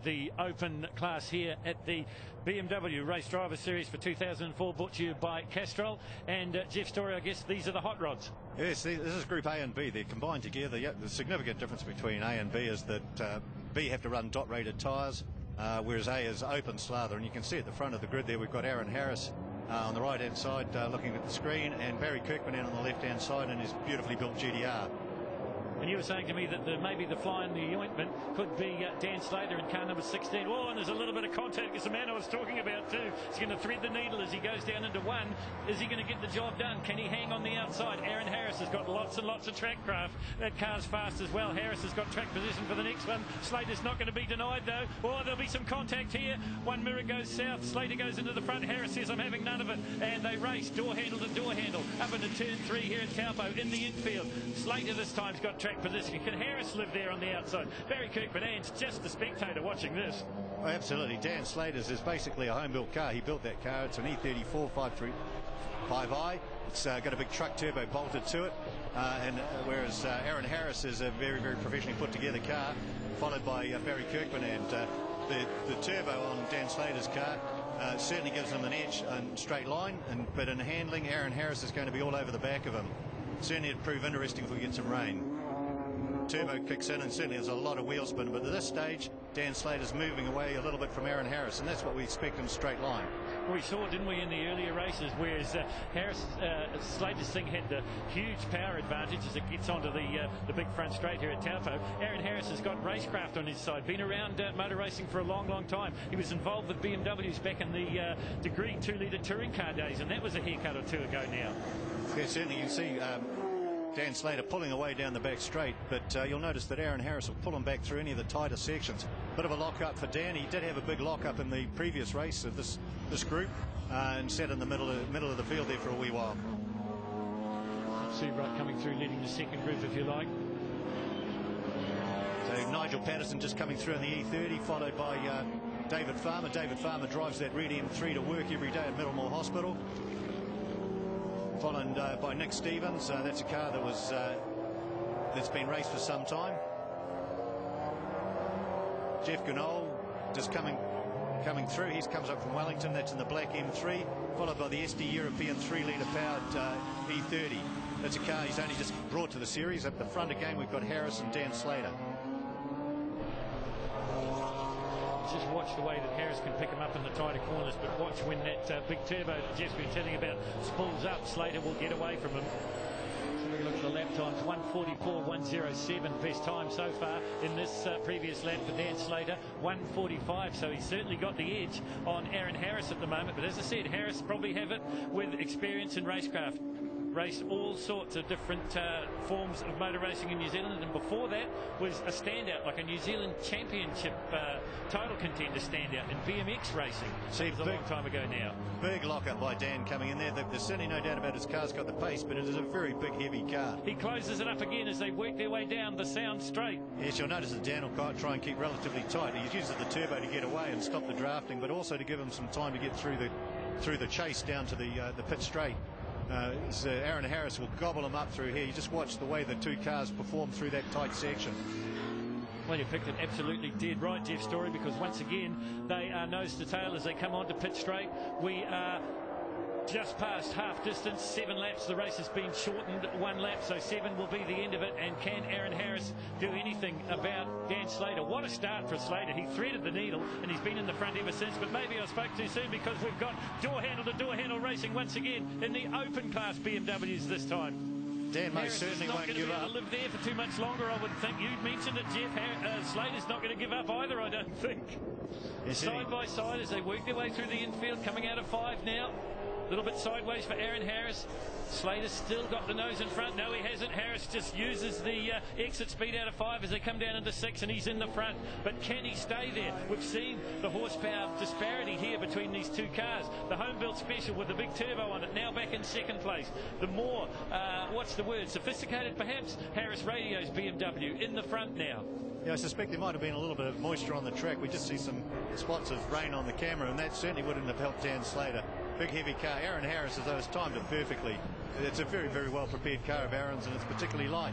the open class here at the BMW Race Driver Series for 2004, brought to you by Castrol. And Jeff Story, I guess these are the hot rods. Yes, this is Group A and B. They're combined together. Yeah, the significant difference between A and B is that B have to run dot-rated tyres, whereas A is open slather. And you can see at the front of the grid there, we've got Aaron Harris on the right-hand side looking at the screen, and Barry Kirkman out on the left-hand side in his beautifully built GDR. And you were saying to me that maybe the fly in the ointment could be Dan Slater in car number 16. Oh, and there's a little bit of contact. It's the man I was talking about too. He's going to thread the needle as he goes down into one. Is he going to get the job done? Can he hang on the outside? Aaron Harris has got lots and lots of track craft. That car's fast as well. Harris has got track position for the next one. Slater's not going to be denied though. Oh, there'll be some contact here. One mirror goes south. Slater goes into the front. Harris says, I'm having none of it. And they race door handle to door handle up into turn 3 here in Taupo in the infield. Slater this time's got track position. Can Harris live there on the outside? Barry Kirkman's just a spectator watching this. Oh, absolutely. Dan Slater's is basically a home-built car. He built that car. It's an E34 5i. It's got a big truck turbo bolted to it. Whereas Aaron Harris is a very, very professionally put together car, followed by Barry Kirkman. And the turbo on Dan Slater's car certainly gives him an edge in straight line, but in handling, Aaron Harris is going to be all over the back of him. Certainly it'd prove interesting if we get some rain. Turbo kicks in, and certainly there's a lot of wheel spin, but at this stage Dan Slater's moving away a little bit from Aaron Harris, and that's what we expect in a straight line. Well, we saw, didn't we, in the earlier races, whereas Slater's thing had the huge power advantage as it gets onto the big front straight here at Taupo. Aaron Harris has got racecraft on his side, been around motor racing for a long, long time. He was involved with BMWs back in the Degree 2-litre touring car days, and that was a haircut or two ago now. Yeah, certainly you can see Dan Slater pulling away down the back straight, but you'll notice that Aaron Harris will pull him back through any of the tighter sections. Bit of a lock-up for Dan. He did have a big lock-up in the previous race of this group, and sat in the middle of the field there for a wee while. Seabright coming through, leading the second group, if you like. So Nigel Patterson just coming through in the E30, followed by David Farmer. David Farmer drives that red M3 to work every day at Middlemore Hospital. Followed by Nick Stevens. That's a car that's been raced for some time. Jeff Gunnell just coming through. He comes up from Wellington. That's in the black M3, followed by the SD European 3-litre powered E30. That's a car he's only just brought to the series. At the front again, we've got Harris and Dan Slater. Just watch the way that Harris can pick him up in the tighter corners, but watch when that big turbo that Jeff's been telling about spools up, Slater will get away from him. So we look at the lap times, 1:44.107, best time so far in this previous lap for Dan Slater, 1:45, so he's certainly got the edge on Aaron Harris at the moment. But as I said, Harris probably have it with experience in racecraft. Raced all sorts of different forms of motor racing in New Zealand, and before that was a standout, like a New Zealand Championship title contender standout in BMX racing. See, it was a long time ago now. Big lock-up by Dan coming in there. There's certainly no doubt about his car's got the pace, but it is a very big, heavy car. He closes it up again as they work their way down the sound straight. Yes, you'll notice that Dan will try and keep relatively tight. He uses the turbo to get away and stop the drafting, but also to give him some time to get through the chase down to the pit straight. So Aaron Harris will gobble him up through here. You just watch the way the two cars perform through that tight section. Well, you picked it absolutely dead right, Jeff Story, because once again they are nose to tail as they come on to pit straight. We are just past half distance, 7 laps. The race has been shortened 1 lap, so 7 will be the end of it. And can Aaron Harris do anything about Dan Slater? What a start for Slater. He threaded the needle and he's been in the front ever since, but maybe I spoke too soon, because we've got door handle to door handle racing once again in the open class BMWs this time. Dan most certainly won't give up. Not going to live there for too much longer, I would think. You mentioned it, Jeff. Slater's not going to give up either, I don't think. Yes, side by side as they work their way through the infield, coming out of 5 now. A little bit sideways for Aaron Harris. Slater's still got the nose in front. No, he hasn't. Harris just uses the exit speed out of 5 as they come down into 6, and he's in the front. But can he stay there? We've seen the horsepower disparity here between these two cars. The home-built special with the big turbo on it, now back in 2nd place. The more, what's the word, sophisticated perhaps, Harris Radio's BMW in the front now. Yeah, I suspect there might have been a little bit of moisture on the track. We just see some spots of rain on the camera, and that certainly wouldn't have helped Dan Slater. Big heavy car. Aaron Harris has timed it perfectly. It's a very, very well prepared car of Aaron's, and it's particularly light.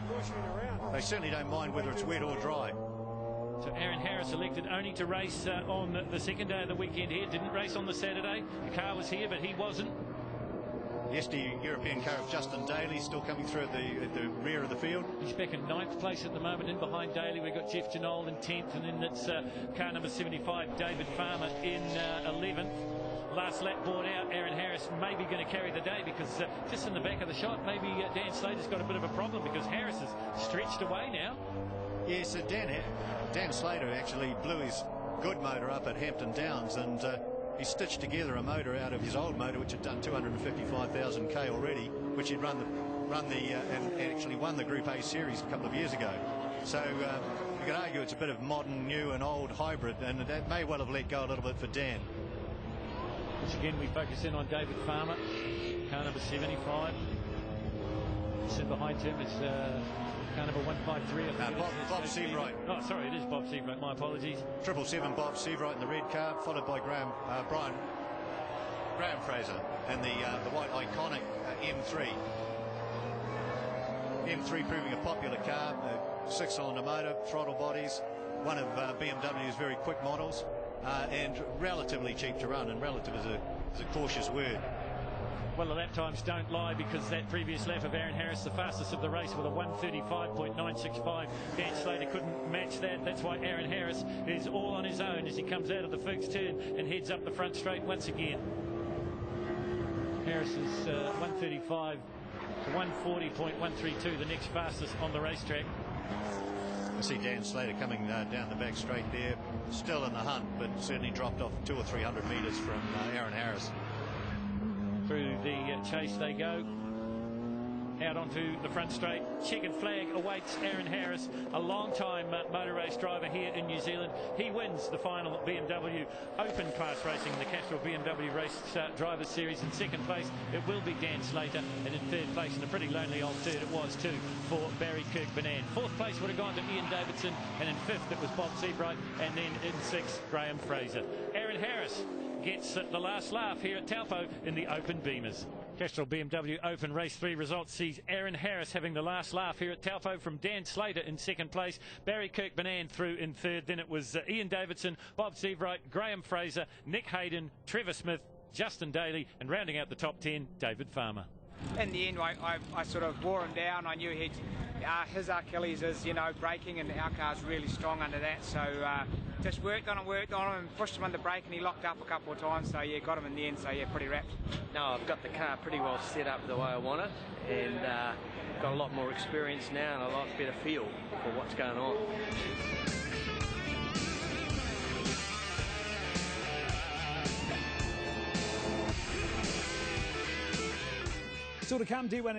They certainly don't mind whether it's wet or dry. So Aaron Harris elected only to race on the second day of the weekend here. Didn't race on the Saturday. The car was here, but he wasn't. Yes, the European car of Justin Daly still coming through at the rear of the field. He's back in 9th place at the moment. In behind Daly, we've got Jeff Janold in 10th, and then it's car number 75, David Farmer, in 11th. Last lap board out. Aaron Harris may be going to carry the day because just in the back of the shot, maybe Dan Slater's got a bit of a problem because Harris is stretched away now. Yes, Dan Slater actually blew his good motor up at Hampton Downs, and he stitched together a motor out of his old motor, which had done 255,000 k already, which he'd and actually won the Group A series a couple of years ago. So you could argue it's a bit of modern, new, and old hybrid, and that may well have let go a little bit for Dan. Once again, we focus in on David Farmer, car number 75. Sit behind him is car number 153. Bob Seabright. Oh, sorry, it is Bob Seabright. My apologies. 777 Bob Seabright in the red car, followed by Graham Fraser and the white iconic M3. M3 proving a popular car, 6-cylinder motor, throttle bodies, one of BMW's very quick models, and relatively cheap to run, and relative is a cautious word. Well, the lap times don't lie, because that previous lap of Aaron Harris, the fastest of the race, with a 1:35.965. Dan Slater couldn't match that. That's why Aaron Harris is all on his own as he comes out of the Fuchs turn and heads up the front straight once again. Harris is 1:35 to 1:40.132, the next fastest on the racetrack. I see Dan Slater coming down the back straight there, still in the hunt, but certainly dropped off 200 or 300 metres from Aaron Harris. Through the chase they go, out onto the front straight. Checkered flag awaits Aaron Harris, a long-time motor race driver here in New Zealand. He wins the final BMW Open class racing, the Castrol BMW Race Driver Series. In second place, it will be Dan Slater, and in third place, and a pretty lonely old third it was too, for Barry Kirkbanan. Fourth place would have gone to Ian Davidson, and in fifth it was Bob Seabright, and then in sixth, Graham Fraser. Aaron Harris gets the last laugh here at Taupo in the Open Beamers. Castrol BMW Open Race 3 results sees Aaron Harris having the last laugh here at Taupo from Dan Slater in second place, Barry Kirkbanan through in third. Then it was Ian Davidson, Bob Seabright, Graham Fraser, Nick Hayden, Trevor Smith, Justin Daly, and rounding out the top 10, David Farmer. In the end, I sort of wore him down. I knew his Achilles is, braking, and our car's really strong under that. So just worked on him, and pushed him under brake, and he locked up a couple of times. So yeah, got him in the end. So yeah, pretty wrapped. No, I've got the car pretty well set up the way I want it, and got a lot more experience now and a lot better feel for what's going on. Still to come, D1